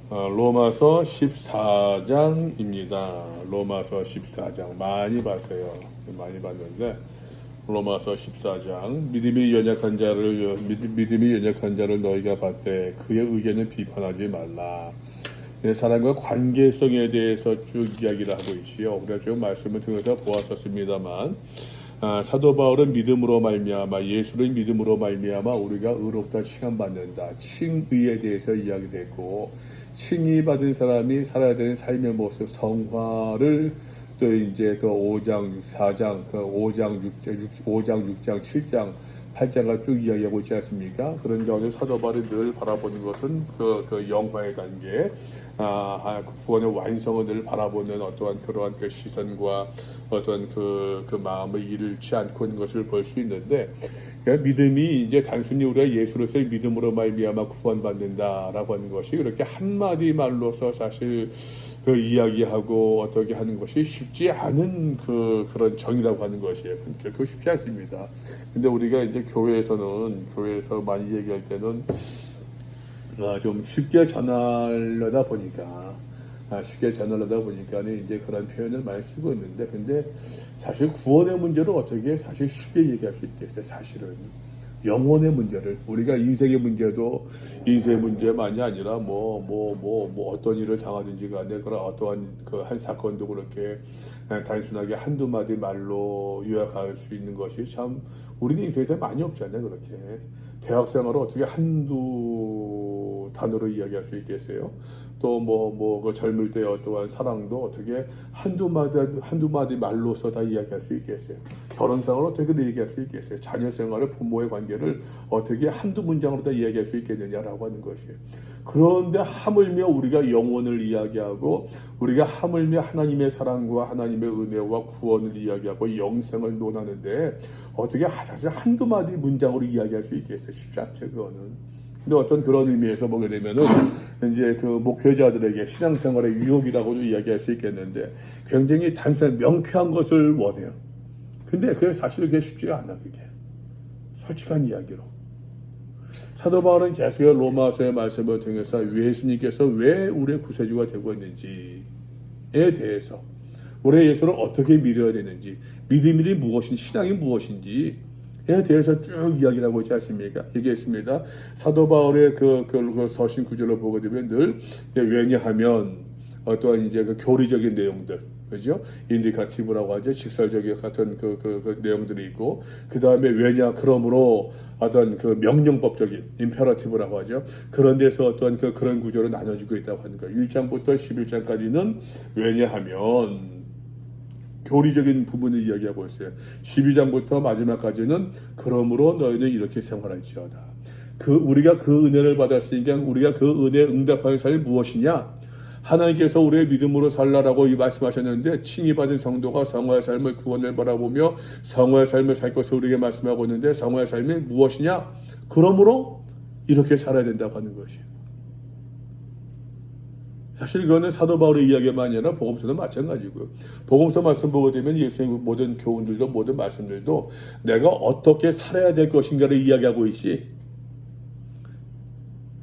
로마서 14장입니다. 로마서 14장 많이 봤어요. 많이 봤는데 로마서 14장 믿음이 연약한 자를 너희가 봤되 그의 의견을 비판하지 말라. 사람과 관계성에 대해서 쭉 이야기를 하고 있지요. 우리가 쭉 말씀을 통해서 보았었습니다만 사도 바울은 믿음으로 말미암아 예수를 믿음으로 말미암아 우리가 의롭다 칭함받는다. 칭의에 대해서 이야기됐고 칭의 받은 사람이 살아야 되는 삶의 모습 성화를 또 이제 그 5장 4장 그 5장 6장 7장 8장가 쭉 이야기하고 있지 않습니까? 그런 가운데 사도 바울이 늘 바라보는 것은 그 영화의 단계, 구원의 완성을 늘 바라보는 어떠한 그러한 그 시선과 어떤 그 마음을 잃지 않고 있는 것을 볼 수 있는데, 그러니까 믿음이 이제 단순히 우리가 예수로서의 믿음으로 말미암아 구원받는다라고 하는 것이 그렇게 한마디 말로서 사실 그 이야기하고 어떻게 하는 것이 쉽지 않은 그런 정의라고 하는 것이에요. 결코 쉽지 않습니다. 근데 우리가 이제 교회에서 많이 얘기할 때는 좀 쉽게 전하려다 보니까 이제 그런 표현을 많이 쓰고 있는데, 근데 사실 구원의 문제를 어떻게 사실 쉽게 얘기할 수 있겠어요? 사실은 영혼의 문제를, 우리가 인생의 문제만이 아니라 어떤 일을 당하든지 간에 그런 어떠한 한 사건도 그렇게 단순하게 한두 마디 말로 요약할 수 있는 것이 참 우리는 인생에서 많이 없잖아요. 그렇게 대학생활을 어떻게 한두 단어로 이야기할 수 있겠어요? 또 그 젊을 때 어떠한 사랑도 어떻게 한두 마디 말로서 다 이야기할 수 있겠어요? 결혼 생활을 어떻게 얘기할 수 있겠어요? 자녀 생활을 부모의 관계를 어떻게 한두 문장으로 다 이야기할 수 있겠느냐라고 하는 것이에요. 그런데 하물며 우리가 영혼을 이야기하고 우리가 하물며 하나님의 사랑과 하나님의 은혜와 구원을 이야기하고 영생을 논하는데 어떻게 사실 한두 마디 문장으로 이야기할 수 있겠어요? 쉽지 않죠, 그거는. 근데 어떤 그런 의미에서 보게 되면은 이제 그 목회자들에게 신앙생활의 유혹이라고도 이야기할 수 있겠는데 굉장히 단순한 명쾌한 것을 원해요. 근데 그게 사실 그게 쉽지가 않아. 그게 솔직한 이야기로 사도 바울은 계속 로마서의 말씀을 통해서 예수님께서 왜 우리의 구세주가 되고 있는지에 대해서 우리의 예수를 어떻게 믿어야 되는지, 믿음이 무엇인지, 신앙이 무엇인지 에 대해서 쭉 이야기를 하고 있지 않습니까? 얘기했습니다. 사도 바울의 그 서신 구절을 보게 되면 늘 왜냐하면 어떠한 이제 그 교리적인 내용들, 그죠? 인디카티브라고 하죠. 직설적인 같은 그 내용들이 있고, 그 다음에 왜냐, 그러므로 어떤 그 명령법적인 임페러티브라고 하죠. 그런 데서 어떤 그런 구조로 나눠지고 있다고 하는 거예요. 1장부터 11장까지는 왜냐하면 교리적인 부분을 이야기하고 있어요. 12장부터 마지막까지는 그러므로 너희는 이렇게 생활할지어다. 우리가 그 은혜를 받았으니까 우리가 그 은혜에 응답하는 삶이 무엇이냐? 하나님께서 우리의 믿음으로 살라라고 말씀하셨는데 칭의 받은 성도가 성화의 삶을 구원을 바라보며 성화의 삶을 살 것을 우리에게 말씀하고 있는데 성화의 삶이 무엇이냐? 그러므로 이렇게 살아야 된다고 하는 것이에요. 사실 이거는 사도 바울의 이야기만 아니라 복음서도 마찬가지고요. 복음서 말씀 보게 되면 예수의 모든 교훈들도 모든 말씀들도 내가 어떻게 살아야 될 것인가를 이야기하고 있지.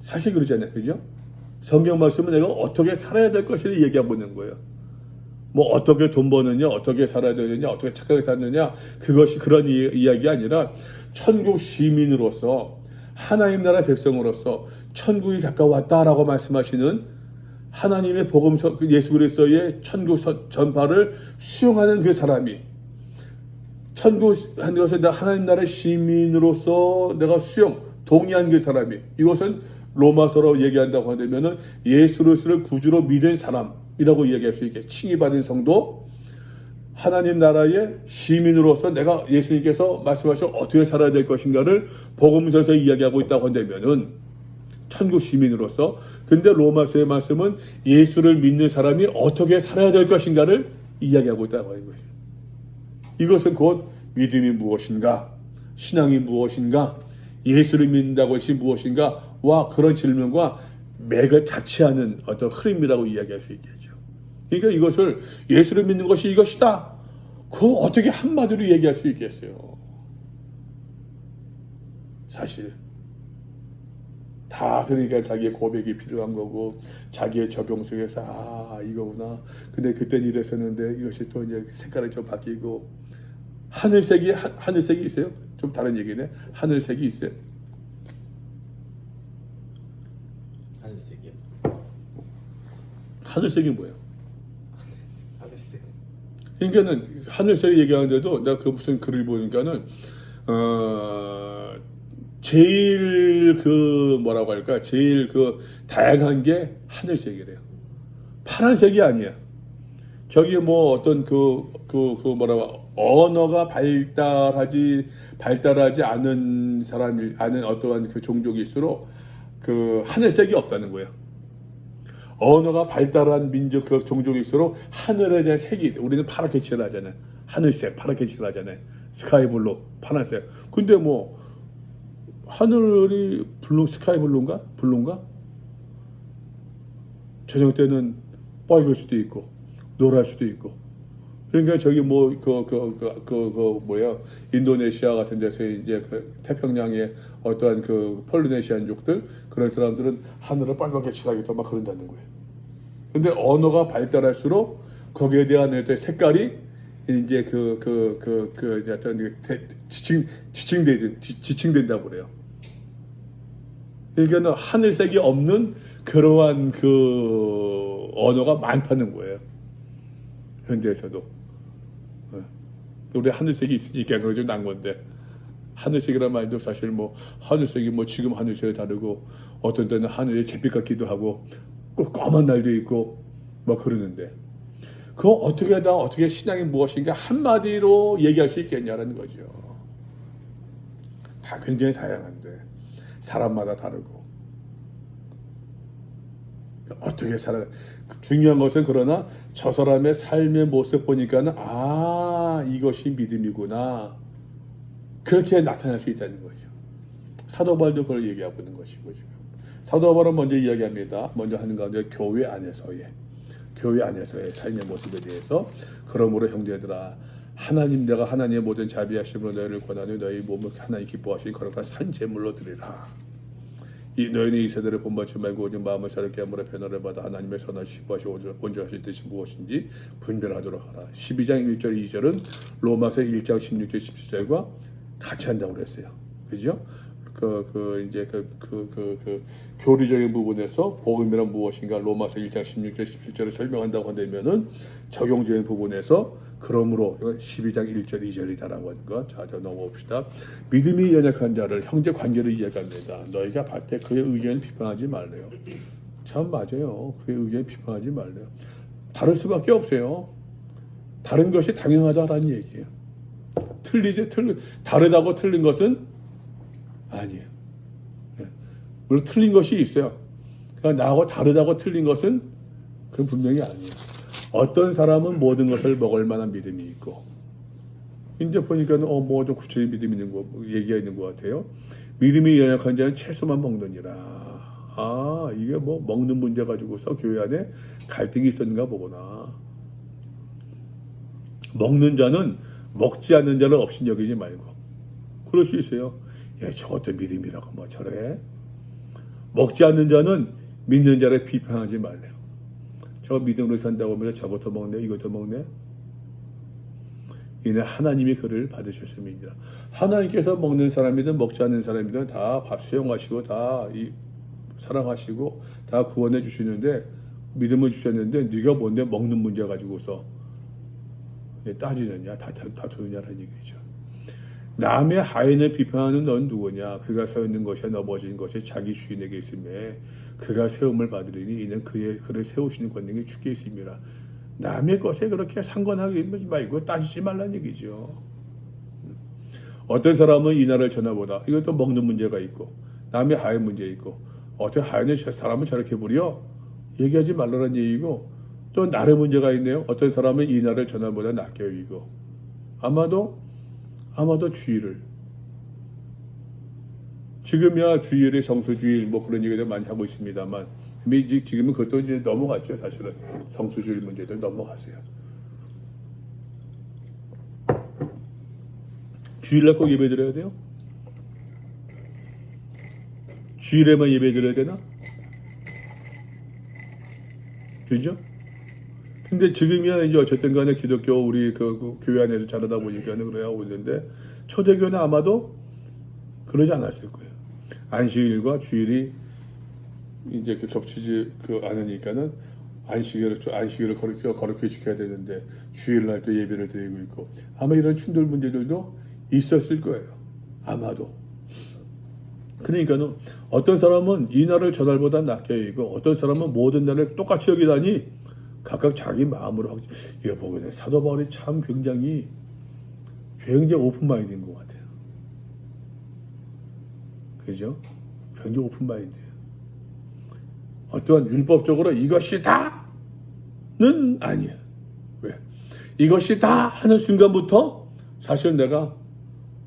사실 그러잖아요. 그죠? 성경 말씀은 내가 어떻게 살아야 될 것을 얘기하고 있는 거예요. 어떻게 돈 버느냐, 어떻게 살아야 되느냐, 어떻게 착하게 사느냐, 그것이 그런 이야기 아니라 천국 시민으로서 하나님 나라 백성으로서 천국이 가까웠다라고 말씀하시는 하나님의 복음서, 예수 그리스도의 천국 전파를 수용하는 그 사람이 천국 한 것에 하나님 나라의 시민으로서 내가 동의한 그 사람이, 이것은 로마서로 얘기한다고 하면은 예수 그리스도를 구주로 믿은 사람이라고 이야기할 수 있게, 칭의받은 성도, 하나님 나라의 시민으로서 내가 예수님께서 말씀하신 어떻게 살아야 될 것인가를 복음서에서 이야기하고 있다고 한다면은 천국 시민으로서, 근데 로마서의 말씀은 예수를 믿는 사람이 어떻게 살아야 될 것인가를 이야기하고 있다고 하는 것이죠. 이것은 곧 믿음이 무엇인가, 신앙이 무엇인가, 예수를 믿는다고 것이 무엇인가와 그런 질문과 맥을 같이 하는 어떤 흐름이라고 이야기할 수 있겠죠. 그러니까 이것을 예수를 믿는 것이 이것이다, 그거 어떻게 한마디로 얘기할 수 있겠어요? 사실 다 그러니까 자기의 고백이 필요한 거고 자기의 적용 속에서 이거구나. 근데 그땐 이랬었는데 이것이 또 이제 색깔이 좀 바뀌고 하늘색이 있어요? 좀 다른 얘기네. 하늘색이 있어요. 하늘색이요? 하늘색이 뭐예요? 하늘색. 그러니까는 하늘색 얘기하는데도 내가 그 무슨 글을 보니까는 제일 그 뭐라고 할까? 제일 그 다양한 게 하늘색이래요. 파란색이 아니야. 저기 뭐 어떤 그 뭐라고 언어가 발달하지 않은 사람이 아는 어떠한 그 종족일수록 그 하늘색이 없다는 거예요. 언어가 발달한 민족 그 종족일수록 하늘에 대한 색이 있대. 우리는 파랗게 칠하잖아요. 하늘색 파랗게 칠하잖아요. 스카이블루 파란색. 근데 뭐 하늘이 스카이블루인가? 블루인가? 저녁 때는 빨갈 수도 있고 노랄 수도 있고. 그러니까 저기 뭐 뭐야 인도네시아 같은 데서 이제 그 태평양의 어떠한 그 폴리네시안족들 그런 사람들은 하늘을 빨갛게 칠하기도 막 그런다는 거예요. 근데 언어가 발달할수록 거기에 대한 색깔이 이제 지칭된다고 그래요. 그러니까 하늘색이 없는 그러한 그 언어가 많다는 거예요. 현대에서도. 우리 하늘색이 있으니까 그거 좀 난 건데 하늘색이란 말도 사실 뭐 하늘색이 뭐 지금 하늘색이 다르고 어떤 때는 하늘이 잿빛 같기도 하고 꼭 까만 날도 있고 뭐 그러는데 그거 어떻게 신앙이 무엇인가 한마디로 얘기할 수 있겠냐라는 거죠. 다 굉장히 다양한데 사람마다 다르고 어떻게 살아. 중요한 것은 그러나 저 사람의 삶의 모습 보니까는 이것이 믿음이구나 그렇게 나타날 수 있다는 거죠. 사도 바울도 그걸 얘기하고 있는 것이고 지금 사도 바울은 먼저 이야기합니다. 먼저 하는 가운데 교회 안에서의 삶의 모습에 대해서 그러므로 형제들아 내가 하나님의 모든 자비하심으로 너희를 권하니 너희 몸을 하나님 기뻐하시니 거룩한 산 제물로 드리라. 너희는 이 세대를 본받지 말고 오직 마음을 새롭게 함으로 변화를 받아 하나님의 선하시 기뻐하시고 온전하실 뜻이 무엇인지 분별하도록 하라. 12장 1절 2절은 로마서 1장 16절 17절과 같이 한다고 그랬어요. 그죠? 교리적인 부분에서 복음이란 무엇인가 로마서 1장 16절 17절을 설명한다고 한다면은 적용적인 부분에서 그러므로 12장 1절 2절이다라고 하는 것. 자, 넘어봅시다. 믿음이 연약한 자를 형제 관계를 이야기합니다. 너희가 볼 때 그의 의견을 비판하지 말래요. 참 맞아요. 그의 의견을 비판하지 말래요. 다를 수밖에 없어요. 다른 것이 당연하다라는 얘기예요. 다르다고 틀린 것은 아니에요. 물론 틀린 것이 있어요. 그러니까 나하고 다르다고 틀린 것은 그건 분명히 아니에요. 어떤 사람은 모든 것을 먹을 만한 믿음이 있고 이제 보니까 뭐 좀 구체적인 믿음이 있는 거 얘기가 있는 것 같아요. 믿음이 연약한 자는 채소만 먹느니라. 이게 뭐 먹는 문제 가지고서 교회 안에 갈등이 있었는가 보구나. 먹는 자는 먹지 않는 자를 없인 여기지 말고 그럴 수 있어요. 저것도 믿음이라고 뭐 저래. 먹지 않는 자는 믿는 자를 비판하지 말래요. 저 믿음으로 산다고 하면서 저것도 먹네 이것도 먹네. 이는 하나님이 그를 받으셨음이니라. 하나님께서 먹는 사람이든 먹지 않는 사람이든 다 수용하시고 다 사랑하시고 다 구원해 주시는데 믿음을 주셨는데 네가 뭔데 먹는 문제 가지고서 따지느냐 다투느냐라는 얘기죠. 남의 하인을 비판하는 넌 누구냐? 그가 서 있는 것이 넘어진 것이 자기 주인에게 있음에 그가 세움을 받으리니 이는 그를 세우시는 권능이 주께 있음이라. 남의 것에 그렇게 상관하지 말고 따지지 말라는 얘기죠. 어떤 사람은 이 나라를 전하보다 이것도 먹는 문제가 있고 남의 하인 문제 있고 어떤 하인을 사람을 저렇게 부려 얘기하지 말라는 얘기고 또 나의 문제가 있네요. 어떤 사람은 이 나라를 전하보다 낫게 여기고 아마도 주의를 지금이야 주일의 성수주일 뭐 그런 얘기들 많이 하고 있습니다만 지금은 그것도 이제 넘어갔죠. 사실은 성수주일 문제들 넘어가세요. 주일날 꼭 예배 드려야 돼요? 주일에만 예배 드려야 되나? 그죠? 근데 지금이야 이제 어쨌든 간에 기독교 우리 그 교회 안에서 자라다 보니까는 그래야 오는데 초대교회는 아마도 그러지 않았을 거예요. 안식일과 주일이 이제 겹치지 않으니까는 안식일을 거룩히 지켜야 되는데 주일날 또 예배를 드리고 있고 아마 이런 충돌 문제들도 있었을 거예요. 아마도. 그러니까는 어떤 사람은 이 날을 저 날보다 낮게 여기고 어떤 사람은 모든 날을 똑같이 여기다니 각각 자기 마음으로 이거 보게 돼. 사도 바울이 참 굉장히 오픈마인드인 것 같아요. 그죠? 굉장히 오픈마인드예요. 어떠한 율법적으로 이것이 다는 아니야. 왜? 이것이 다 하는 순간부터 사실 내가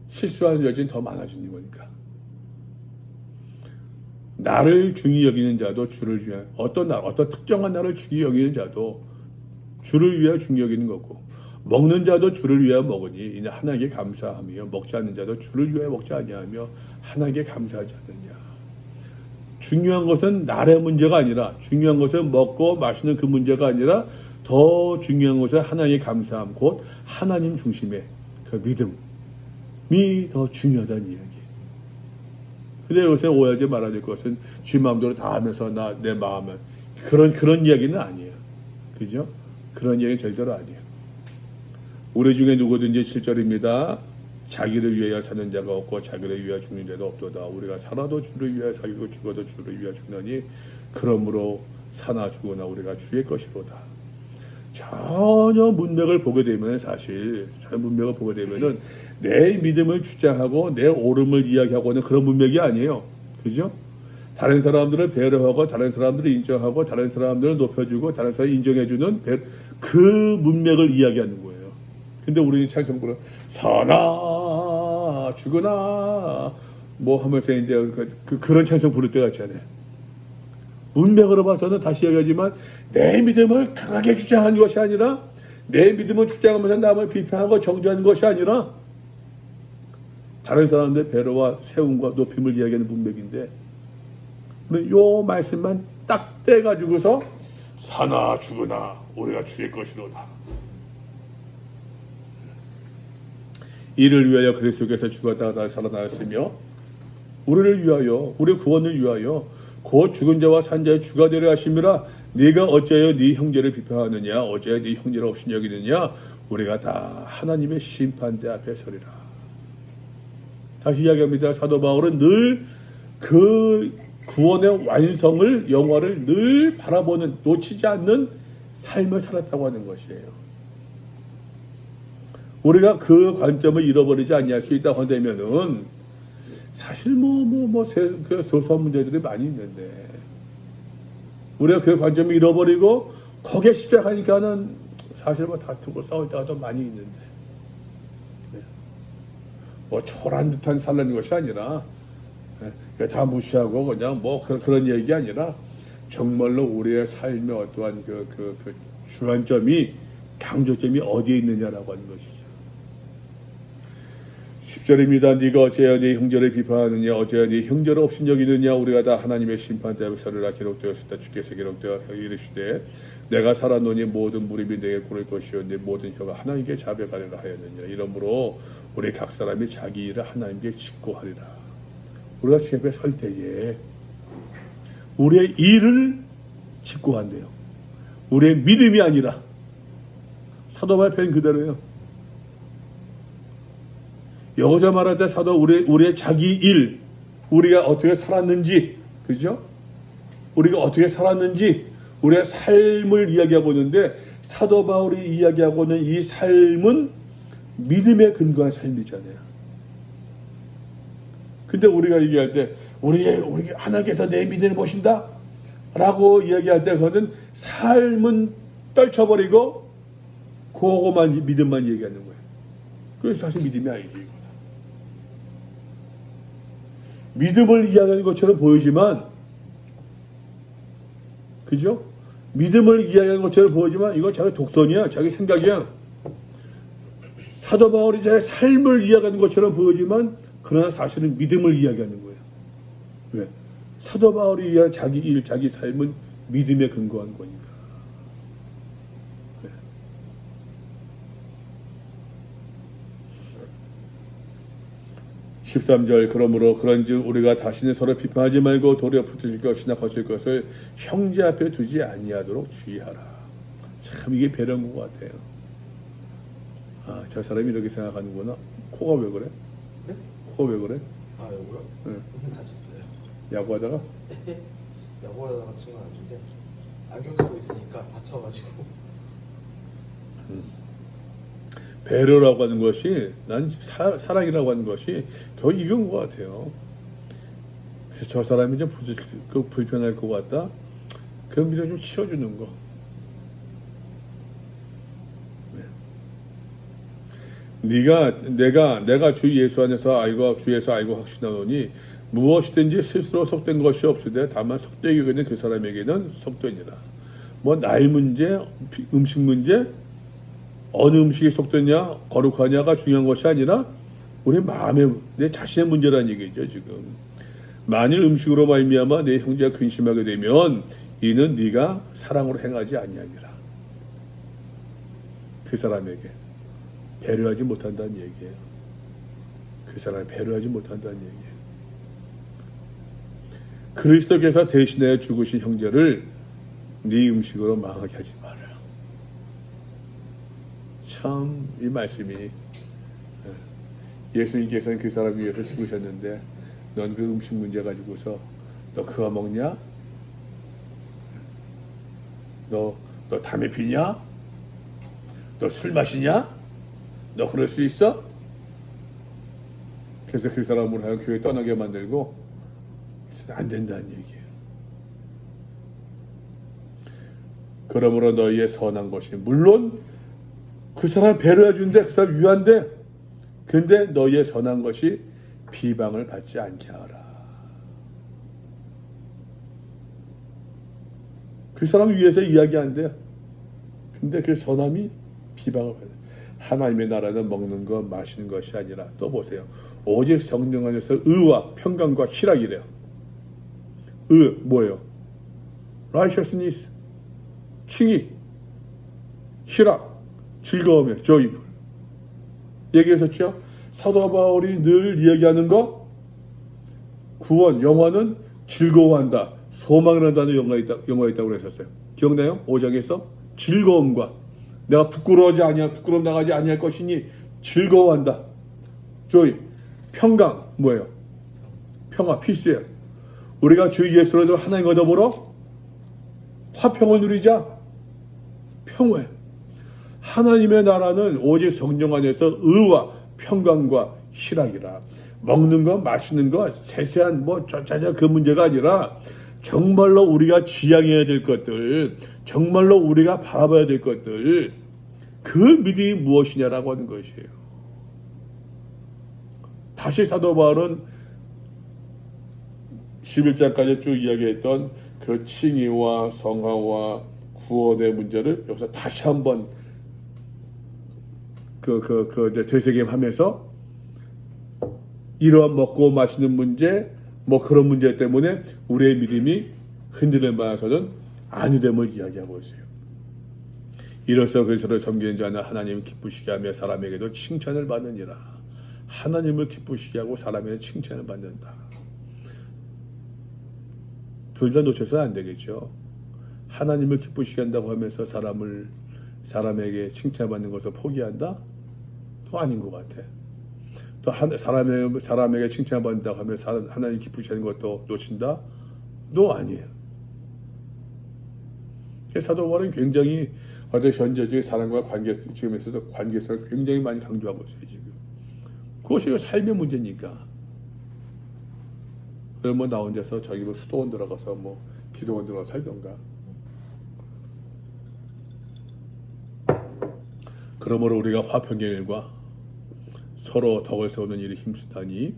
실수하는 여지는 더 많아지는 거니까. 나를 중히 여기는 자도 주를 위하여 어떤 특정한 나를 중히 여기는 자도 주를 위하여 중히 여기는 거고 먹는 자도 주를 위하여 먹으니 이는 하나님께 감사하며 먹지 않는 자도 주를 위하여 먹지 아니하며 하나님께 감사하지 않느냐. 중요한 것은 나의 문제가 아니라 중요한 것은 먹고 마시는 그 문제가 아니라 더 중요한 것은 하나님의 감사함 곧 하나님 중심의 그 믿음이 더 중요하다는 이야기. 근데 요새 오해하지 말아야 될 것은 지 마음대로 다 하면서 내 마음은 그런 이야기는 아니에요. 그죠? 그런 이야기는 절대로 아니에요. 우리 중에 누구든지 7절입니다. 자기를 위하여 사는 자가 없고 자기를 위하여 죽는 자도 없도다. 우리가 살아도 주를 위하여 살고 죽어도 주를 위하여 죽나니 그러므로 사나 죽으나 우리가 주의 것이로다. 전혀 문맥을 보게 되면 내 믿음을 주장하고 내 옳음을 이야기하고는 그런 문맥이 아니에요. 그죠? 다른 사람들을 배려하고 다른 사람들을 인정하고 다른 사람들을 높여주고 다른 사람을 인정해주는 그 문맥을 이야기하는 거예요. 근데 우리는 찬송부로 사나 죽으나 뭐 하면서 이제 그런 찬송 부를 때가 있잖아요. 문맥으로 봐서는 다시 이야기하지만 내 믿음을 강하게 주장하는 것이 아니라 내 믿음을 주장하면서 남을 비판하고 정죄하는 것이 아니라 다른 사람들의 배려와 세움과 높임을 이야기하는 문맥인데 요 말씀만 딱 떼가지고서 사나 죽으나 우리가 주의 것이로다. 이를 위하여 그리스도께서 죽었다가 살아나셨으며 우리를 위하여 우리 구원을 위하여 곧 죽은 자와 산 자의 주가 되려 하심이라. 네가 어찌하여 네 형제를 비판하느냐 어찌하여 네 형제를 없이 여기느냐. 우리가 다 하나님의 심판대 앞에 서리라. 다시 이야기합니다. 사도 바울은 늘 그 구원의 완성을 영화를 늘 바라보는 놓치지 않는 삶을 살았다고 하는 것이에요. 우리가 그 관점을 잃어버리지 아니할 수 있다고 한다면은 사실 그 소소한 문제들이 많이 있는데 우리가 그 관점을 잃어버리고 거기에 집착하니까는 사실 다투고 싸울 때가 더 많이 있는데 초라한 듯한 살라는 것이 아니라 다 무시하고 그냥 그런 얘기 아니라 정말로 우리의 삶의 어떠한 그 주안점이 강조점이 어디에 있느냐라고 하는 것이죠. 10절입니다. 네가 어찌하여 네 형제를 비판하느냐 어찌하여 네 형제를 없인 여기느냐. 우리가 다 하나님의 심판대 앞에 서리라. 기록되었으다. 주께서 기록되어 이르시되 내가 살았노니 모든 무릎이 내게 꿇을 것이요 내 모든 혀가 하나님께 자백하리라 하였느니라. 이러므로 우리 각 사람이 자기 일을 하나님께 직고하리라. 우리가 주 앞에 설 때에 우리의 일을 직고한대요. 우리의 믿음이 아니라 사도 바울 표현 그대로예요. 여기서 말할 때 사도 우리의 자기 일, 우리가 어떻게 살았는지, 그죠? 우리가 어떻게 살았는지, 우리의 삶을 이야기하고 있는데 사도 바울이 이야기하고 있는 이 삶은 믿음에 근거한 삶이잖아요. 근데 우리가 얘기할 때 우리 하나님께서 내 믿음을 보신다? 라고 이야기할 때 그것은 삶은 떨쳐버리고 그거만 믿음만 얘기하는 거예요. 그래서 사실 믿음이 아니지. 믿음을 이야기하는 것처럼 보이지만, 그죠? 믿음을 이야기하는 것처럼 보이지만 이건 자기 독선이야, 자기 생각이야. 사도 바울이 자기 삶을 이야기하는 것처럼 보이지만 그러나 사실은 믿음을 이야기하는 거예요. 왜? 사도 바울이 이한 자기 일, 자기 삶은 믿음에 근거한 거니까. 13절 그러므로 그런즉 우리가 다시는 서로 비판하지 말고 도리어 붙을 것이나 거칠 것을 형제 앞에 두지 아니하도록 주의하라. 참 이게 배려인 것 같아요. 아, 저 사람이 이렇게 생각하는구나. 코가 왜 그래? 네? 코가 왜 그래? 아 요거요? 응. 다쳤어요. 야구하다가? 야구하다가 친 건 아닌데 안경 쓰고 있으니까 다쳐가지고. 배려라고 하는 것이 난 사랑이라고 하는 것이 더 이건 것 같아요. 그래서 저 사람이 좀 불편할 것 같다. 그럼 그냥 좀 치워주는 거. 내가 주 예수 안에서 알고 주 예수 알고 확신하노니 무엇이든지 스스로 속된 것이 없으되 다만 속되기는 그 사람에게는 속되니라. 뭐 나이 문제, 음식 문제, 어느 음식이 속되냐, 거룩하냐가 중요한 것이 아니라 우리 마음의 내 자신의 문제라는 얘기죠. 지금 만일 음식으로 말미암아 내 형제가 근심하게 되면 이는 네가 사랑으로 행하지 아니하니라. 그 사람에게 배려하지 못한다는 얘기예요. 그 사람을 배려하지 못한다는 얘기예요. 그리스도께서 대신하여 죽으신 형제를 네 음식으로 망하게 하지 마라. 참 이 말씀이 예수님께서는 그 사람 위해서 죽으셨는데 넌 그 음식 문제 가지고서 너 그거 먹냐? 너 담배 피냐? 너 술 마시냐? 너 그럴 수 있어? 그래서 그 사람으로 하여금 교회 떠나게 만들고 안 된다는 얘기예요. 그러므로 너희의 선한 것이 물론 그 사람 배려해 준대, 그 사람 유한데, 근데 너희의 선한 것이 비방을 받지 않게 하라. 그 사람 위해서 이야기한대요. 근데 그 선함이 비방을 받아요. 하나님의 나라는 먹는 것, 마시는 것이 아니라 또 보세요. 오직 성령 안에서 의와 평강과 희락이래요. 뭐예요? righteousness, 칭의, 희락, 즐거움에 joyful. 얘기했었죠? 사도 바울이 늘 이야기하는 거, 구원, 영화는 즐거워한다, 소망을 한다는 영화가 있다고 그랬었어요. 기억나요? 5장에서 즐거움과 내가 부끄러움 나가지 아니할 것이니 즐거워한다. joy, 평강, 뭐예요? 평화, peace예요. 우리가 주 예수로 하나님과 더불어 화평을 누리자. 평화예요. 하나님의 나라는 오직 성령 안에서 의와 평강과 희락이라. 먹는 것, 마시는 것, 세세한 그 문제가 아니라 정말로 우리가 지향해야 될 것들, 정말로 우리가 바라봐야 될 것들, 그 믿음이 무엇이냐라고 하는 것이에요. 다시 사도 바울은 11장까지 쭉 이야기했던 그 칭의와 성화와 구원의 문제를 여기서 다시 한번 되새김하면서 이러한 먹고 마시는 문제, 그런 문제 때문에 우리의 믿음이 흔들릴 만해서는 아니됨을 이야기하고 있어요. 이로써 그리스도를 섬기는 자는 하나님을 기쁘시게 하며 사람에게도 칭찬을 받느니라. 하나님을 기쁘시게 하고 사람에게 칭찬을 받는다. 둘 다 놓쳐서는 안 되겠죠. 하나님을 기쁘시게 한다고 하면서 사람에게 칭찬받는 것을 포기한다? 또 아닌 것 같아. 또 사람에게 칭찬받는다고 하면 하나님 기쁘시게 하는 것도 놓친다? 또 아니에요. 사도 바울은 굉장히 현재적인 사람과 지금에서도 관계성을 굉장히 많이 강조하고 있어요. 지금 그것이 삶의 문제니까. 그러면 나 혼자서 저기 수도원 들어가서 기도원 들어가서 살던가. 그러므로 우리가 화평의 일과 서로 덕을 세우는 일에 힘쓰다니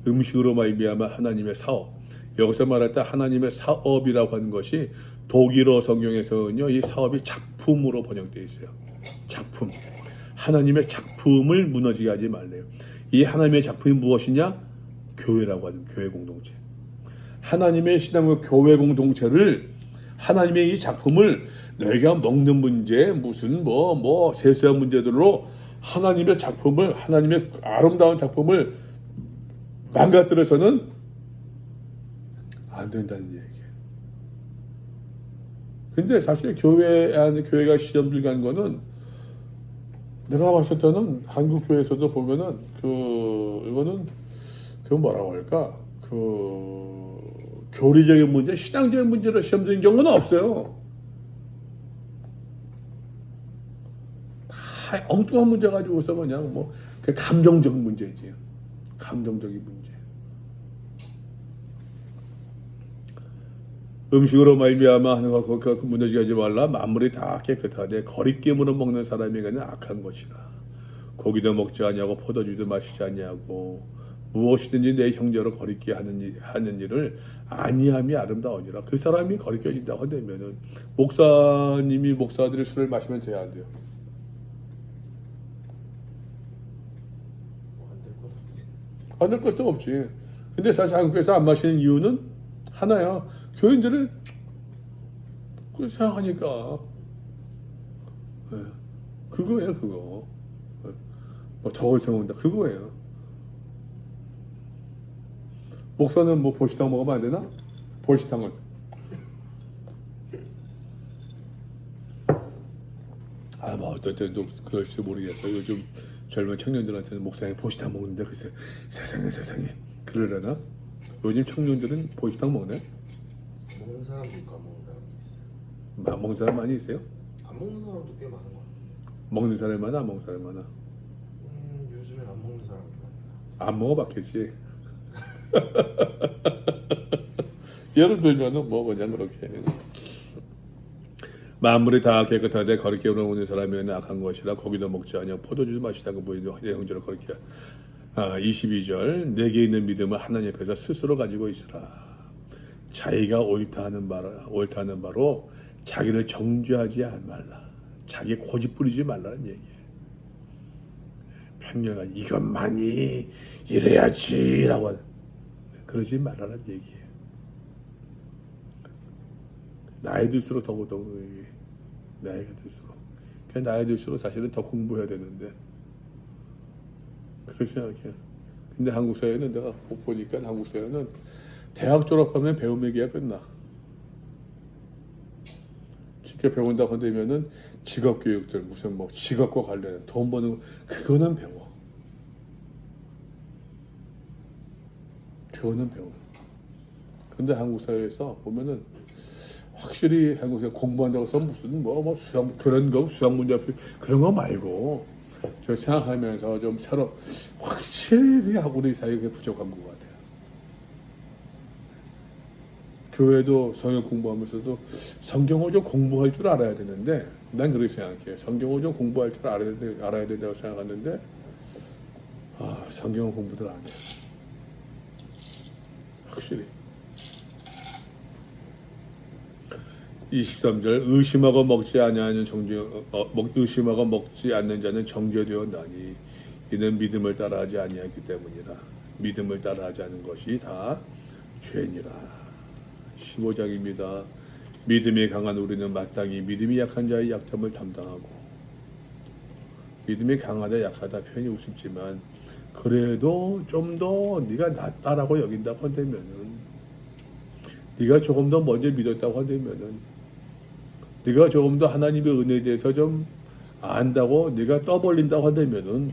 음식으로 말미암아 하나님의 사업. 여기서 말할 때 하나님의 사업이라고 하는 것이 독일어 성경에서는요, 이 사업이 작품으로 번역되어 있어요. 작품. 하나님의 작품을 무너지게 하지 말래요. 이 하나님의 작품이 무엇이냐? 교회라고 하는 교회 공동체. 하나님의 신앙과 교회 공동체를 하나님의 이 작품을 너희가 먹는 문제 무슨 뭐 세세한 문제들로 하나님의 작품을 하나님의 아름다운 작품을 망가뜨려서는 안 된다는 얘기예요. 근데 사실 교회가 시험 들어간 거는 내가 봤을 때는 한국 교회에서도 보면은 이거는 뭐라고 할까 교리적인 문제, 신앙적인 문제로 시험 드는 경우는 없어요. 다 엉뚱한 문제 가지고서 그냥 그 감정적인 문제지. 감정적인 문제. 음식으로 말미암아 하는 것 무너지게 하지 말라. 만물이 다 깨끗하되 거리낌으로 먹는 사람이 그냥 악한 것이라. 고기도 먹지 아니하고 포도주도 마시지 아니하고 무엇이든지 내 형제로 거리끼게 하는 일을 아니함이 아름다우니라. 그 사람이 거리껴진다고 하면은 목사들이 술을 마시면 돼야 안 돼요. 안 될 것도 없지. 근데 사실 한국에서 안 마시는 이유는 하나야. 교인들은 그 생각하니까 그거예요. 그거 덕을 세운다 그거예요. 목사는 보시탕 먹으면 안 되나? 보시탕은 어떨 때도 그럴지 모르겠어. 요즘 젊은 청년들한테는 목사님 보시탕 먹는데 글쎄 세상에 그러려나? 요즘 청년들은 보시탕 먹네? 먹는 사람도 있고 안 먹는 사람도 있어요. 먹는 사람 많이 있어요? 안 먹는 사람도 꽤 많은 것 같아요. 먹는 사람이 많아? 안 먹는 사람이 많아? 요즘엔 안 먹는 사람도 많아요. 안 먹어봤겠지. 예를 들면은 그냥 그렇게 만물이 다 깨끗하되 거리끼우는 오는 사람이 악한 것이라 고기도 먹지 아니하고 포도주도 마시지 않고 내 형제를 거리끼 22절 내게 있는 믿음을 하나님 앞에서 스스로 가지고 있으라. 자기가 옳다 하는 바로 자기를 정죄하지 말라. 자기 고집 부리지 말라는 얘기예요. 편견가 이것만이 이래야지라고 그러지 말라는 얘기예요. 나이 들수록 더욱더욱 나이가 들수록 나이 들수록 사실은 더 공부해야 되는데 그렇게 생각해요. 근데 한국 사회는 내가 보니까 한국 사회는 대학 졸업하면 배움 얘기가 끝나. 쉽게 배운다고 한다면은 직업 교육들 무슨 직업과 관련된 돈 버는 그거는 배워. 근데 한국 사회에서 보면은 확실히 한국에 공부한다고 해서 무슨 수학 수학 문제 그런 거 말고 저 생각하면서 좀 새로 확실히 우리 사회가 부족한 것 같아요. 교회도 성경 공부하면서도 성경을 좀 공부할 줄 알아야 되는데 난 그렇게 생각해요. 성경을 좀 공부할 줄 알아야 된다고 생각하는데 성경은 공부들 안 해요. 확실히 23절 의심하고 먹지 않는 자는 정죄되었나니 이는 믿음을 따라하지 아니하기 때문이라. 믿음을 따라하지 않은 것이 다 죄니라. 15장입니다. 믿음이 강한 우리는 마땅히 믿음이 약한 자의 약점을 담당하고 믿음이 강하다 약하다 표현이 우습지만 그래도 좀 더 네가 낫다라고 여긴다고 한다면은 네가 조금 더 먼저 믿었다고 한다면은 네가 조금 더 하나님의 은혜에 대해서 좀 안다고 네가 떠벌린다고 한다면은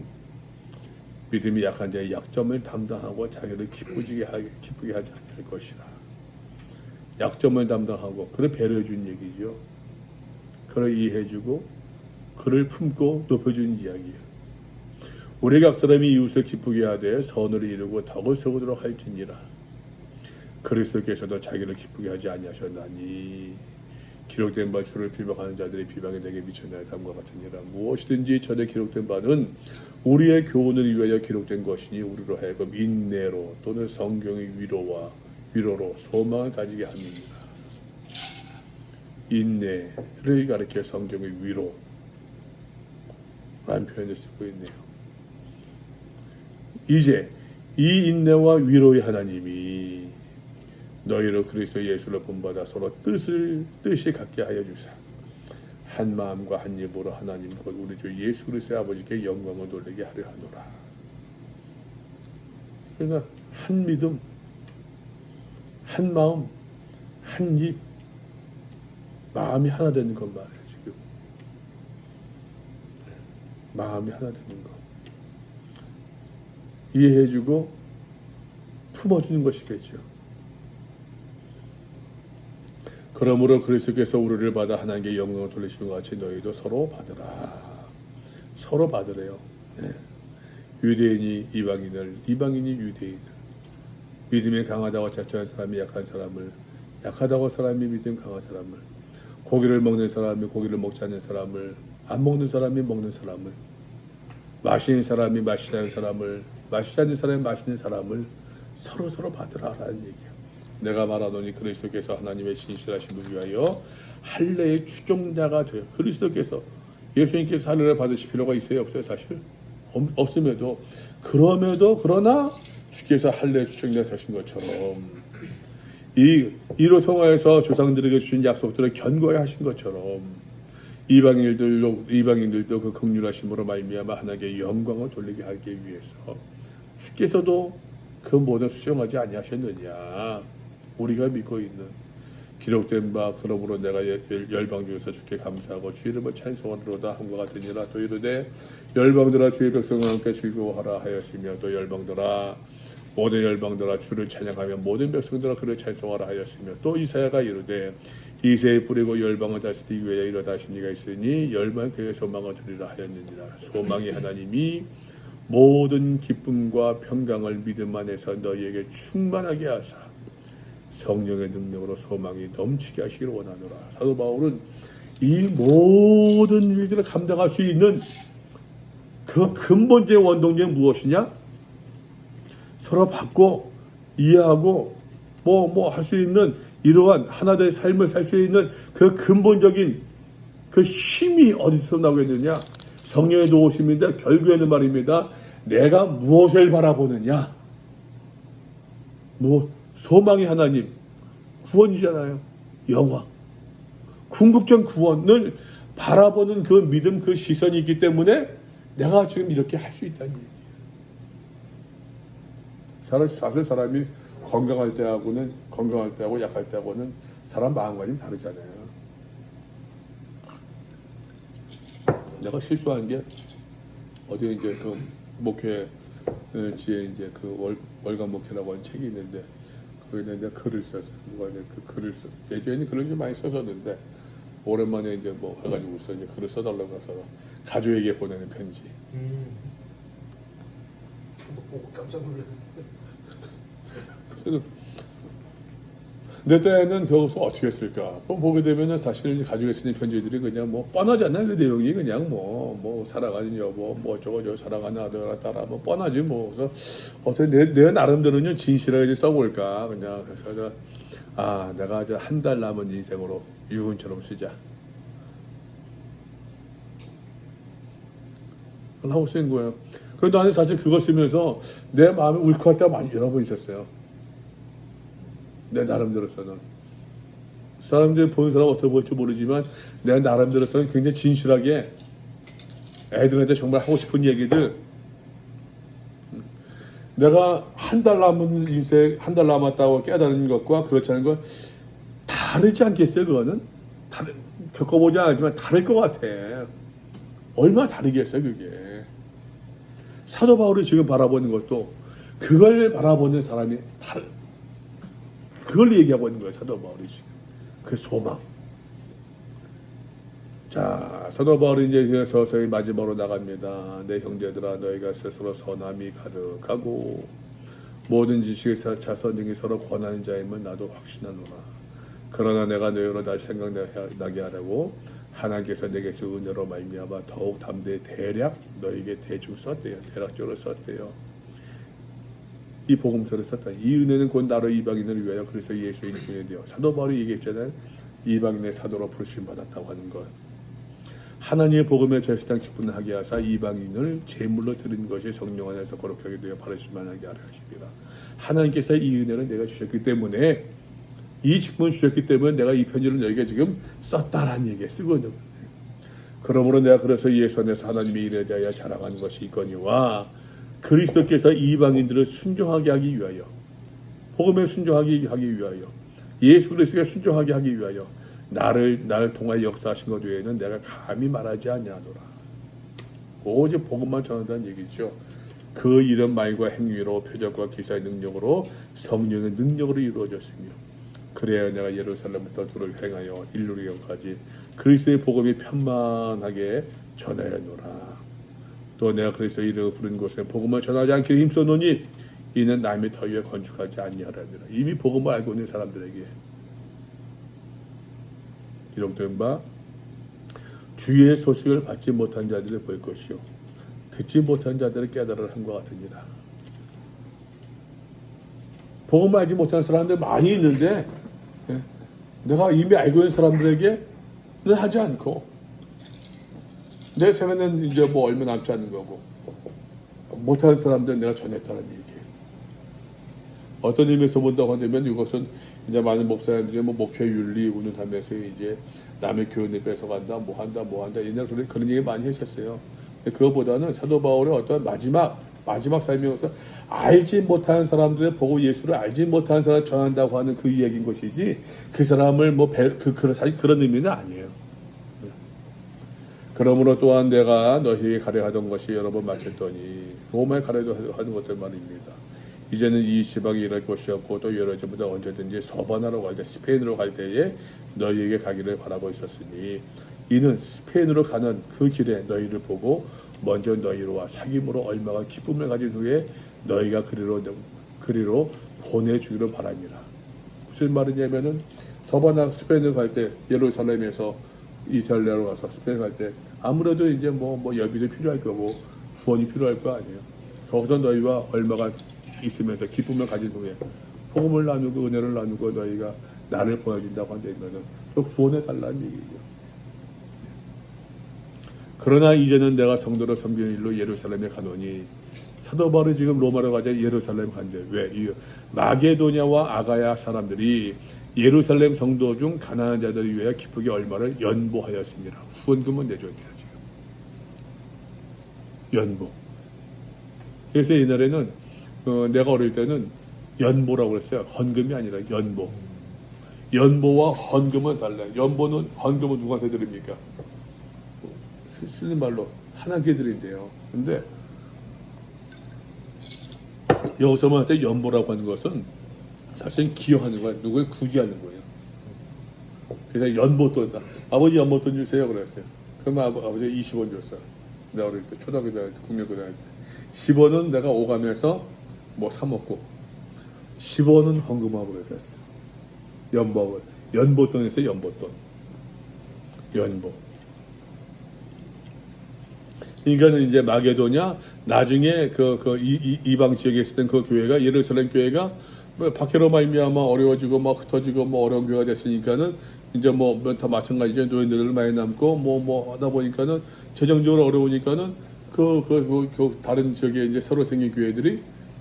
믿음이 약한 자의 약점을 담당하고 자기를 기쁘게 하지 않을 것이라. 약점을 담당하고 그를 배려해준 얘기죠. 그를 이해해주고 그를 품고 높여준 이야기예요. 우리 각 사람이 이웃을 기쁘게 하되 선을 이루고 덕을 세우도록 할지니라. 그리스도께서도 자기를 기쁘게 하지 아니하셨나니 기록된 바 주를 비방하는 자들이 비방에 내게 미쳤나요? 다음과 같으니라. 무엇이든지 전에 기록된 바는 우리의 교훈을 위하여 기록된 것이니 우리로 하여금 인내로 또는 성경의 위로로 소망을 가지게 합니다. 인내를 가리켜 성경의 위로라는 표현을 쓰고 있네요. 이제 이 인내와 위로의 하나님이 너희로 그리스도 예수를 본받아 서로 뜻이 같게 하여 주사 한 마음과 한 입으로 하나님 곧 우리 주 예수 그리스도의 아버지께 영광을 돌리게 하려 하노라. 그러니까 한 믿음, 한 마음, 한 입, 마음이 하나 되는 것 말이에요. 지금 마음이 하나 되는 것, 이해해주고 품어주는 것이겠죠. 그러므로 그리스도께서 우리를 받아 하나님께 영광을 돌리시는 것 같이 너희도 서로 받으라. 서로 받으래요. 네. 유대인이 이방인을, 이방인이 유대인을, 믿음이 강하다고 자처한 사람이 약한 사람을, 약하다고 사람이 믿음 강한 사람을, 고기를 먹는 사람이 고기를 먹지 않는 사람을, 안 먹는 사람이 먹는 사람을, 마시는 사람이 마시지 않는 사람을, 마시지 않는 사람이 마시는 사람을 서로 받으라라는 얘기예요. 내가 말하노니 그리스도께서 하나님의 진실하심을 위하여 할례의 추종자가 되어, 그리스도께서, 예수님께서 할례를 받으실 필요가 있어요? 없어요? 사실 없음에도, 그러나 주께서 할례의 추종자가 되신 것처럼, 이로 통하여서 조상들에게 주신 약속들을 견고히 하신 것처럼 이방인들도 그 긍휼하심으로 말미암아 하나님께 영광을 돌리게 하기 위해서 주께서도 그 모든 수정하지 아니하셨느냐. 우리가 믿고 있는 기록된 바 그러므로 내가 열방 중에서 주께 감사하고 주의 이름을 찬송하리로다 함과 같으니라. 또 이르되 열방들아 주의 백성과 함께 즐거워하라 하였으며 또 열방들아 모든 열방들아 주를 찬양하며 모든 백성들아 그를 찬송하라 하였으며 또 이사야가 이르되 이새에 뿌리고 열방을 다스리기 위하여 이르다신 이가 있으니 열방 그의 소망을 드리라 하였느니라. 소망이 하나님이 모든 기쁨과 평강을 믿음 안에서 너희에게 충만하게 하사 성령의 능력으로 소망이 넘치게 하시기를 원하노라. 사도 바울은 이 모든 일들을 감당할 수 있는 그 근본적인 원동력이 무엇이냐? 서로 받고 이해하고 할 수 있는 이러한 하나된 삶을 살 수 있는 그 근본적인 그 힘이 어디서 나오겠느냐? 성령의 도우심인데 결국에는 말입니다. 내가 무엇을 바라보느냐? 소망이 하나님, 구원이잖아요. 영광. 궁극적 구원을 바라보는 그 믿음, 그 시선이 있기 때문에 내가 지금 이렇게 할 수 있다는 얘기예요. 사실 사람이 건강할 때하고 약할 때하고는 사람 마음가짐이 다르잖아요. 내가 실수한 게 어디 이제 그 목회지에 이제 그 월간 목회라고 하는 책이 있는데 거기에 내가 글을 썼어. 그 글을 예전에는 글을 좀 많이 썼었는데 오랜만에 이제 뭐 해가지고서 이제 글을 써달라고 해서 가족에게 보내는 편지. 저도 보고 깜짝 놀랐어요. 그래서 내 때는 거기서 어떻게 했을까? 보게 되면은 사실 가족에 쓰는 편지들이 그냥 뭐 뻔하잖아요. 그 내용이 그냥 뭐 사랑하는 여보, 뭐 저거 사랑하는 아들 딸아, 뭐 뻔하지 뭐. 그래서 어떻게 내 나름대로는 진실하게 써볼까 그냥. 그래서 내가 이제 한 달 남은 인생으로 유훈처럼 쓰자. 하고 쓴 거예요. 그런데 나는 사실 그거 쓰면서 내 마음이 울컥할 때가 많이 여러 번 있었어요. 내 나름대로서는. 사람들이 보는 사람 어떻게 볼지 모르지만 내 나름대로서는 굉장히 진실하게 애들한테 정말 하고 싶은 얘기들, 내가 한 달 남은 인생, 한 달 남았다고 깨달은 것과 그렇지 않은 건 다르지 않겠어요? 그거는 겪어보지 않았지만 다를 것 같아. 얼마나 다르겠어요 그게. 사도 바울이 지금 바라보는 것도 그걸 바라보는 사람이 그걸 얘기하고 있는 거예요. 사도 바울이 지금 그 소망. 자, 사도 바울이 이제 서서히 마지막으로 나갑니다. 내 형제들아 너희가 스스로 선함이 가득하고 모든 지식에서 자선등이 서로 권하는 자임을 나도 확신하노라. 그러나 내가 너희로 다시 생각나게 하려고 하나님께서 내게 주 은혜로 말미암아 더욱 담대히 대략 너희에게 대충 썼대요. 대략적으로 썼대요. 이 복음서를 썼다. 이 은혜는 곧 나로 이방인을 위하여 그래서 예수의 이름에 되어 사도 바울이 얘기했잖아요. 이방인의 사도로 부르심 받았다고 하는 것. 하나님의 복음에 절실한 기쁨을 하게 하사 이방인을 제물로 드린 것이 성령 안에서 거룩하게 되어 바르실만하게 하려 하십니다. 하나님께서 이 은혜를 내가 주셨기 때문에 이 직분을 주셨기 때문에 내가 이 편지를 너희에게 지금 썼다라는 얘기에 쓰고 있는 거예요. 그러므로 내가 그래서 예수 안에서 하나님의 일에 대하여 자랑하는 것이 있거니와 그리스도께서 이방인들을 순종하게 하기 위하여 복음에 순종하게 하기 위하여 예수 그리스도에 순종하게 하기 위하여 나를 통하여 역사하신 것 외에는 내가 감히 말하지 아니하노라. 오직 복음만 전한다는 얘기죠. 그 이름 말과 행위로 표적과 기사의 능력으로 성령의 능력으로 이루어졌으며 그래야 내가 예루살렘부터 두를 행하여 일루리경까지 그리스도의 복음이 편만하게 전하였노라. 또 내가 그리스도의 이름을 부른 곳에 복음을 전하지 않기를 힘써노니 이는 남의 터 위에 건축하지 아니하라니라. 이미 복음을 알고 있는 사람들에게 기록된 바 주의 소식을 받지 못한 자들을 볼 것이요 듣지 못한 자들을 깨달으라 한것 같으니라. 복음을 알지 못한 사람들 많이 있는데 내가 이미 알고 있는 사람들에게는 하지 않고 내 생에는 이제 뭐 얼마 남지 않는 거고 못하는 사람들은 내가 전했다는 얘기예요. 어떤 의미에서 본다고 한다면 이것은 이제 많은 목사님들이 뭐 목회 윤리 운운하면서 이제 남의 교훈을 뺏어간다, 뭐 한다 옛날 그런 얘기 많이 했었어요. 그거보다는 사도 바울의 어떤 마지막 삶이어서 알지 못하는 사람들을 보고 예수를 알지 못하는 사람 전한다고 하는 그 얘기인 것이지 그 사람을 사실 그런 의미는 아니에요. 그러므로 또한 내가 너희에게 가려하던 것이 여러 번 마쳤더니 로마에 가려도 하는 것들 말입니다. 이제는 이 지방에 일할 곳이 없고 또 여러 때보다 언제든지 서바나로 갈 때 스페인으로 갈 때에 너희에게 가기를 바라고 있었으니 이는 스페인으로 가는 그 길에 너희를 보고 먼저 너희로 와 사귐으로 얼마가 기쁨을 가진 후에 너희가 그리로 보내주기를 바랍니다. 무슨 말이냐면은 서바나 스페인을 갈 때 예루살렘에서 이탈리아로 가서 스페인 갈 때 아무래도 이제 뭐 여비도 필요할 거고 후원이 필요할 거 아니에요. 거기서 너희와 얼마가 있으면서 기쁨을 가진 후에 복음을 나누고 은혜를 나누고 너희가 나를 보여준다고 한다면은 또 후원해 달라는 얘기죠. 그러나 이제는 내가 성도를 섬기는 일로 예루살렘에 가노니 사도 바울이 지금 로마로 가자 예루살렘 간대. 왜? 이 마게도냐와 아가야 사람들이 예루살렘 성도 중 가난한 자들을 위하여 기쁘게 얼마를 연보하였습니다. 후원금은 내줬네요. 지금 연보. 그래서 옛날에는 내가 어릴 때는 연보라고 그랬어요. 헌금이 아니라 연보. 연보와 헌금은 달라요. 헌금은 누구한테 드립니까? 쓰는 말로 하나님께 드린대요. 근데 여기서만 할 때 연보라고 하는 것은 사실 기여하는 거야. 누구를 구제하는 거예요. 그래서 연보돈, 아버지 연보돈 주세요 그랬어요. 그러면 아버지 20원 줬어요. 내가 어릴 때 초등학교 다닐 때 국민학교 다닐 때 10원은 내가 오가면서 뭐 사 먹고 10원은 헌금하고 그랬어요. 연보돈에서 연보돈. 연보. 그러니까는 이제 마게도냐 나중에 이방 지역에 있었던 그 교회가 예루살렘 교회가 박해로 말미암아 어려워지고 막 흩어지고 뭐 어려운 교회가 됐으니까는 이제 뭐 다 마찬가지죠. 노인들을 많이 남고 뭐 하다 보니까는 재정적으로 어려우니까는 다른 지역에 이제 새로 생긴 교회들이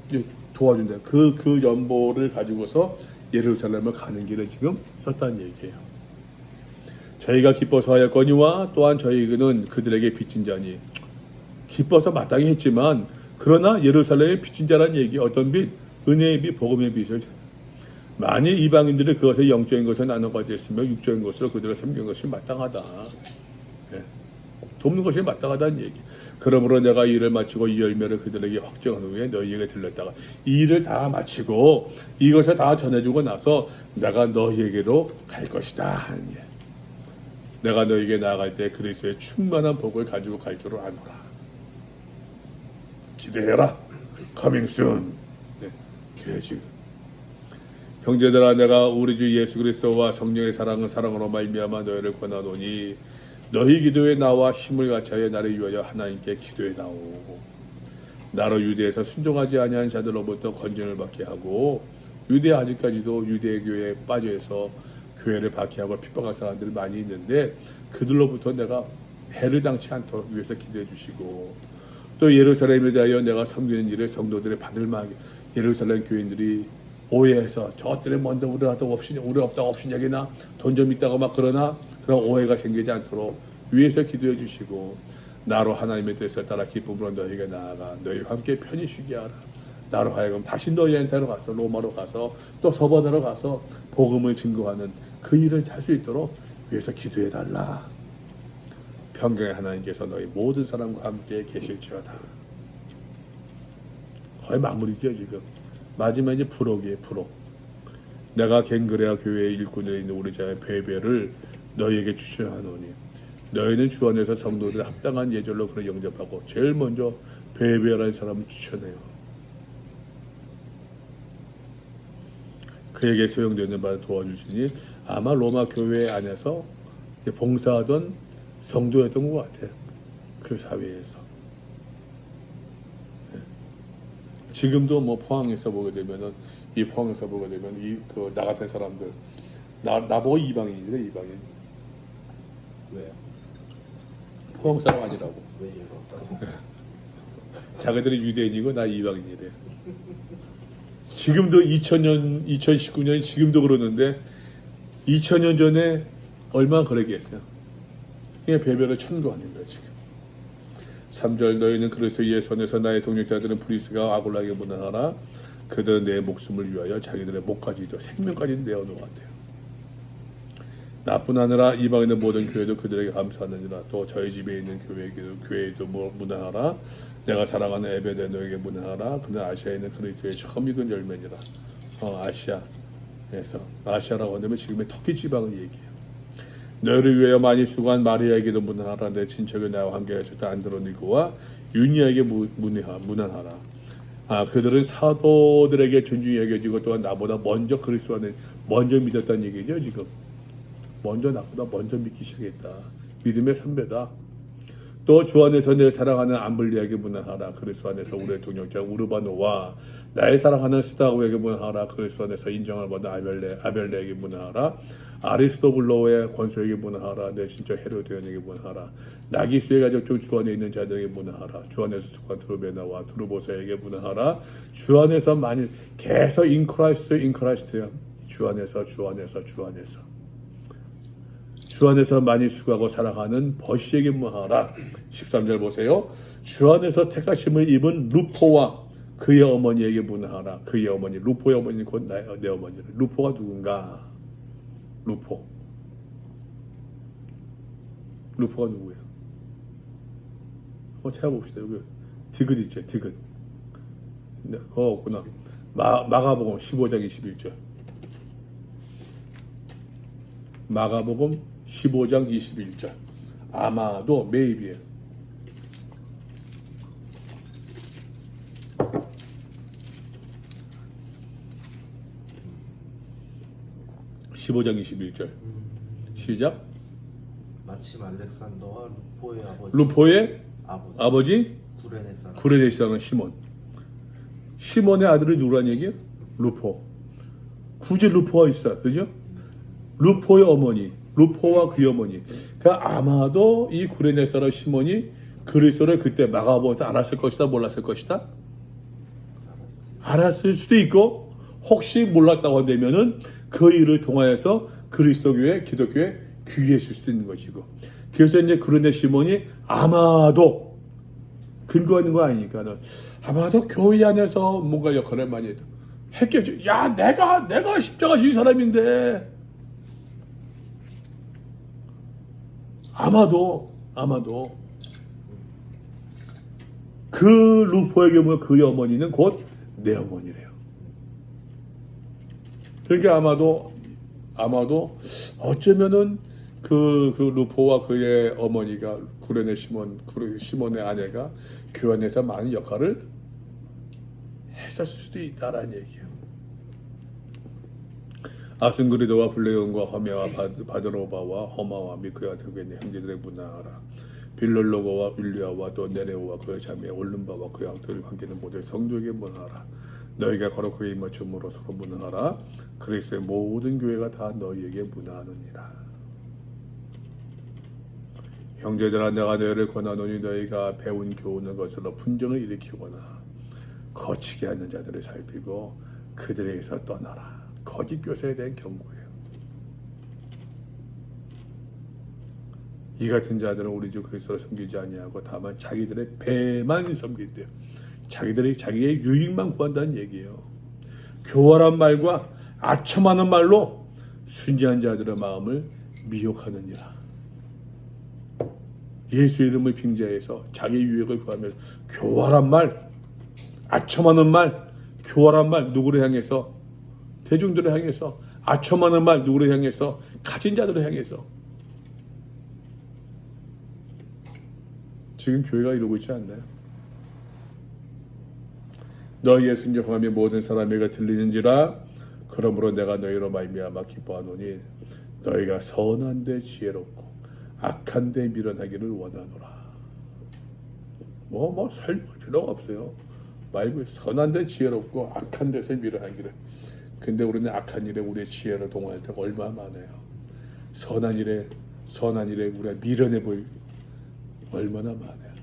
이제 도와준다. 그 연보를 가지고서 예루살렘을 가는 길을 지금 썼다는 얘기예요. 저희가 기뻐서 하였거니와 또한 저희는 그들에게 빚진 자니 기뻐서 마땅히 했지만 그러나 예루살렘의 빚진 자라는 얘기 어떤 빚? 은혜의 빚, 복음의 빚을 만일 이방인들이 그것을 영적인 것을 나눠 가졌으면 육적인 것으로 그들을 섬기는 것이 마땅하다. 돕는 것이 마땅하다는 얘기. 그러므로 내가 이 일을 마치고 이 열매를 그들에게 확정한 후에 너희에게 들렸다가 이 일을 다 마치고 이것을 다 전해주고 나서 내가 너희에게로 갈 것이다. 내가 너희에게 나아갈 때 그리스도의 충만한 복을 가지고 갈 줄을 아노라. 기대해라. Coming soon. 지금 형제들아 내가 우리 주 예수 그리스도와 성령의 사랑으로 말미암아 너희를 권하노니 너희 기도에 나와 힘을 같이하여 나를 위하여 하나님께 기도해 나오고 나로 유대에서 순종하지 아니한 자들로부터 건전을 받게 하고 유대 아직까지도 유대 교회에 빠져서 교회를 박해하고 핍박한 사람들이 많이 있는데 그들로부터 내가 해를 당치 않도록 위해서 기도해 주시고 또 예루살렘에 대하여 내가 섬기는 일을 성도들의 받을 만하게 예루살렘 교인들이 오해해서 저들이 먼저 우리 없다고 없인 얘기나 돈 좀 있다고 막 그러나 그런 오해가 생기지 않도록 위에서 기도해 주시고 나로 하나님의 뜻을 따라 기쁨으로 너희에게 나아가 너희와 함께 편히 쉬게 하라. 나로 하여금 다시 너희한테로 가서 로마로 가서 또 서버대로 가서 복음을 증거하는 그 일을 할 수 있도록 위에서 기도해 달라. 평강의 하나님께서 너희 모든 사람과 함께 계실지어다. 거의 마무리죠 지금. 마지막 이제 프록이에요. 프록. 내가 갱그레아 교회의 일꾼에 있는 우리 자의 베베를 너희에게 추천하노니 너희는 주 안에서 성도들의 합당한 예절로 그를 영접하고 제일 먼저 베베라는 사람을 추천해요. 그에게 소용되는 바를 도와주시니 아마 로마 교회 안에서 봉사하던 성도였던 것 같아요. 그 사회에서. 지금도 뭐 포항에서 보게 되면은 이 포항에서 보게 되면 이 그 나 같은 사람들 나보고 이방인이래. 이방인. 왜요? 포항 사람 아니라고. 왜 제가 없다고? 자기들이 유대인이고 나 이방인이래. 지금도 2000년 2019년 지금도 그러는데 2000년 전에 얼마나 그러겠어요. 그냥 배별을 천거하는 거야 지금. 3절 너희는 그리스도 예수 안에서 나의 동역자들은 브리스가 아굴라에게 문안하라. 그들은 내 목숨을 위하여 자기들의 목까지도 생명까지 내어놓았대요. 나뿐 아니라 이방인의 모든 교회도 그들에게 감사하느니라. 또 저희 집에 있는 교회에도 문안하라. 내가 사랑하는 에베데 너에게 문안하라. 그는 아시아에 있는 그리스도의 처음 익은 열매니라. 아시아에서 아시아라고 한다면 지금의 터키 지방을 얘기해요. 너희를 위하여 많이 수고한 마리아에게도 문안하라. 내 친척이 나와 함께 하셨다 안드로니고와 유니아에게 문안하라. 그들은 사도들에게 존중이 여겨지고 또한 나보다 먼저 그리스도 안에 먼저 믿었다는 얘기죠. 지금 나보다 먼저 믿기 시작했다. 믿음의 선배다. 또 주 안에서 내 사랑하는 암블리에게 문안하라. 그리스도 안에서 우리의 동역자 우르바노와 나의 사랑하는 스타고에게 문안하라. 그리스도 안에서 인정을 받은 아벨레에게 문안하라. 아리스토블로의 권소에게 문안하라. 내 친척 헤로데온에게 문안하라. 나기수의 가족 중 주 안에 있는 자들에게 문안하라. 주 안에서 숙한 드루베나와 드루보사에게 문안하라. 주 안에서 많이 계속 인크라이스트야. 주 안에서 주 안에서 많이 수고하고 사랑하는 버시에게 문안하라. 13절 보세요. 주 안에서 택하심을 입은 루포와 그의 어머니에게 문안하라. 그의 어머니, 루포의 어머니는 곧 내 어머니를. 루포가 누군가? 루포가 누구예요? 한번 찾아봅시다. 여기 디귿 있죠. 디귿. 없구나. 마가복음 15장 21절. 마가복음 15장 21절. 아마도 메이비에요. 15장 21절. 시작. 마침 알렉산더와 루포의 아버지 구레네 사람 시몬. 시몬의 아들이 누구란 얘기예요? 루포. 굳이 루포가 있어, 그죠? 루포의 어머니, 루포와 그의 어머니. 그러니까 아마도 이 구레네 사람 시몬이 그리스도를 그때 마가복음에서 알았을 것이다, 몰랐을 것이다? 알았을 수도 있고, 혹시 몰랐다고 한다면은 그 일을 통하여서 그리스도교회, 기독교에 귀했을 수도 있는 것이고. 그래서 이제 구레네 시몬이 아마도 근거 있는 거 아니니까는 아마도 교회 안에서 뭔가 역할을 많이 했겠죠. 야, 내가 십자가 지은 사람인데. 아마도 그 루포의 경우 그의 어머니는 곧 내 어머니래요. 그러니까 아마도 어쩌면은 그 루포와 그의 어머니가 구레네 시몬의 아내가 교회 안에서 많은 역할을 했었을 수도 있다라는 얘기예요. 아순그리도와 블레온과 허메와 바드로바와 허마와 미크와 들그의 형제들의 문안하라. 빌롤로고와 율리아와 또 네레오와 그의 자매 올름바와 그의 아들을 관계는 모두 성도에게 문안하라. 너희가 거룩하게 입맞춤으로 서로 문안하라. 그리스도의 모든 교회가 다 너희에게 문안하느니라. 형제들아, 내가 너희를 권하노니 너희가 배운 교훈의 것으로 분쟁을 일으키거나 거치게 하는 자들을 살피고 그들에게서 떠나라. 거짓 교사에 대한 경고예요. 이 같은 자들은 우리 주 그리스도를 섬기지 아니하고 다만 자기들의 배만 섬긴대요. 자기의 유익만 구한다는 얘기예요. 교활한 말과 아첨하는 말로 순진한 자들의 마음을 미혹하느니라. 예수 이름을 빙자해서 자기 유익을 구하며 교활한 말, 아첨하는 말, 교활한 말 누구를 향해서? 대중들을 향해서. 아첨하는 말 누구를 향해서? 가진 자들을 향해서. 지금 교회가 이러고 있지 않나요? 너희의 순종함이 모든 사람에게 들리는지라. 그러므로 내가 너희로 말미암아 기뻐하노니 너희가 선한 데 지혜롭고 악한 데 미련하기를 원하노라. 뭐 설명할 필요가 없어요. 말고 선한 데 지혜롭고 악한 데서 미련하기를. 근데 우리는 악한 일에 우리의 지혜를 동원할 때가 얼마나 많아요. 선한 일에 우리가 미련해 보일 얼마나 많아요.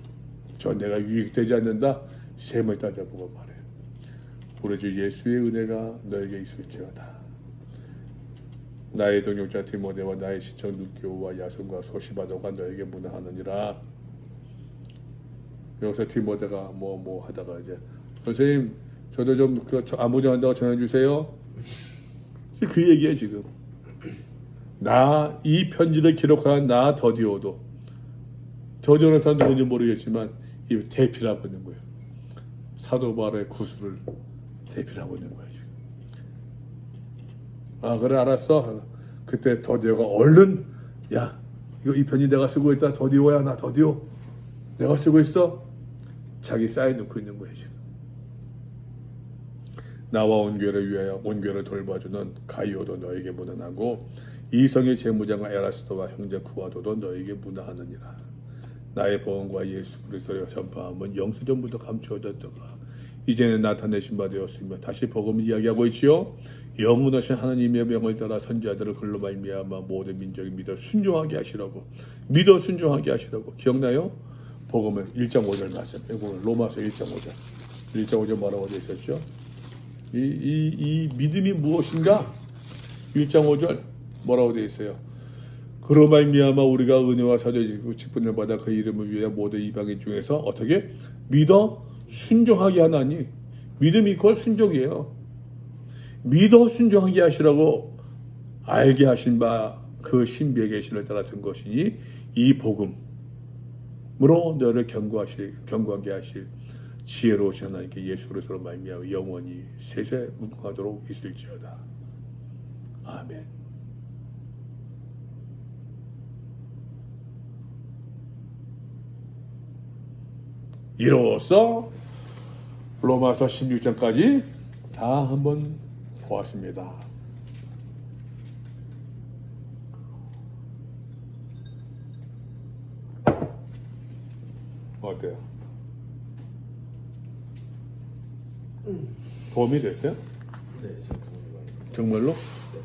저 내가 유익되지 않는다. 셈을 따져보고 말해요. 우리 주 예수의 은혜가 너에게 있을지어다. 나의 동역자 디모데와 나의 시청 누기오와 야손과 소시바도가 너에게 문화하느니라. 여기서 디모데가 뭐 하다가 이제 선생님 저도 좀 안부전 한다고 전해주세요. 그 얘기예요 지금. 이 편지를 기록한 나 더디오도. 더디오는 사람 누군지 모르겠지만 이 대피라고 있는 거예요. 사도 바울의 구술을 대피라고 있는 거예요. 그래 알았어. 그때 더디오가 얼른 야 이거 이 편지 내가 쓰고 있다. 더디오야 나 더디오 내가 쓰고 있어. 자기 사인 넣고 있는 거예요 지금. 나와 온교회를 위하여 온교회를 돌봐주는 가이오도 너에게 문안하고 이성의 재무장과 에라스도와 형제 구아도도 너에게 문안하느니라. 나의 보험과 예수 그리스도의 전파함은 영수전부터 감추어졌다가 이제는 나타내신 바 되었으며 다시 복음을 이야기하고 있지요. 영원하신 하나님의 명을 따라 선지자들을 글로 말미암아 모든 민족이 믿어 순종하게 하시라고. 기억나요? 복음은 1장 5절 말씀. 로마서 1장 5절. 1장 5절 뭐라고 되어 있었죠? 이 믿음이 무엇인가? 1장 5절 뭐라고 되어 있어요? 그로 말미암아 우리가 은혜와 사도의 직분을 받아 그 이름을 위해 모든 이방인 중에서 어떻게? 믿어 순종하게 하나니. 믿음이 곧 순종이에요. 믿어 순종하게 하시라고 알게 하신 바 그 신비의 계시를 따라 든 것이니 이 복음으로 너를 경고하게 하실 지혜로우신 하나님께 예수 그리스도로 말미암아 영원히 세세 무궁하도록 있을지어다. 아멘. 이로써 로마서 16장까지 다 한번 보았습니다. 어때요? 도움이 됐어요? 네, 지금 정말로? 네.